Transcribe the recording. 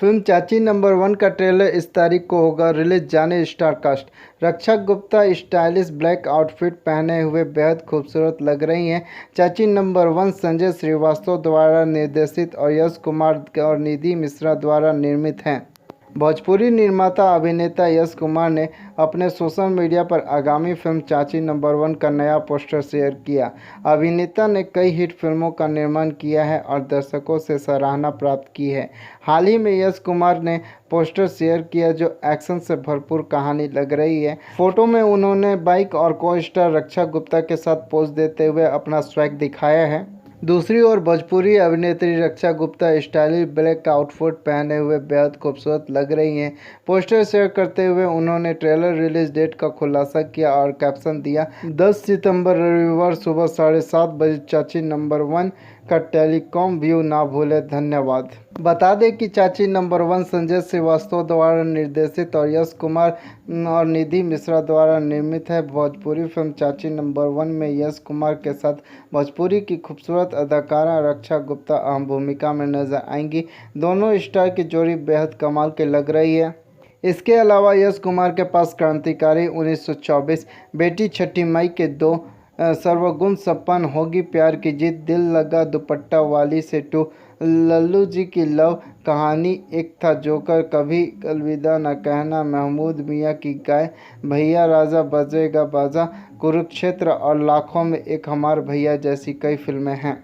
Film चाची number 1 का trailer इस तारीख को होगा रिलीज। जाने स्टार कास्ट। रक्षा गुप्ता स्टाइलिश ब्लैक आउटफिट पहने हुए बेहद खूबसूरत लग रही हैं। चाची नंबर 1 संजय श्रीवास्तव द्वारा निर्देशित और यश कुमार और निधि मिश्रा द्वारा निर्मित है। भोजपुरी निर्माता अभिनेता यश कुमार ने अपने सोशल मीडिया पर आगामी फिल्म चाची नंबर 1 का नया पोस्टर शेयर किया। अभिनेता ने कई हिट फिल्मों का निर्माण किया है और दर्शकों से सराहना प्राप्त की है। हाल ही में यश कुमार ने पोस्टर शेयर किया जो एक्शन से भरपूर कहानी लग रही है। फोटो में उन्होंने बाइक और को स्टार रक्षा गुप्ता के साथ पोज देते हुए अपना स्वैग दिखाया है। दूसरी ओर भोजपुरी अभिनेत्री रक्षा गुप्ता स्टाइलिश ब्लैक आउटफिट पहने हुए बेहद खूबसूरत लग रही हैं। पोस्टर शेयर करते हुए उन्होंने ट्रेलर रिलीज डेट का खुलासा किया और कैप्शन दिया, 10 सितंबर रविवार सुबह 7:30 बजे चाची नंबर 1 का टेलीकॉम व्यू ना भूलें। धन्यवाद। बता दें कि चाची नंबर 1 संजय श्रीवास्तव द्वारा निर्देशित और यश कुमार और निधि मिश्रा द्वारा निर्मित है। भोजपुरी फिल्म चाची नंबर 1 में यश कुमार के साथ भोजपुरी की खूबसूरत अदाकारा रक्षा गुप्ता अहम भूमिका में नजर आएंगी। दोनों स्टार की जोड़ी बेहद कमाल के लग रही है। इसके अलावा यश कुमार के पास क्रांतिकारी 1924, बेटी छठी मई के 2, सर्वगुण संपन्न होगी प्यार की जीत, दिल लगा दुपट्टा वाली से 2, लल्लू जी की लव कहानी, एक था जोकर, कभी अलविदा न कहना, महमूद मियाँ की गाय, भैया राजा बजेगा बाजा, कुरुक्षेत्र और लाखों में एक हमार भैया जैसी कई फिल्में हैं।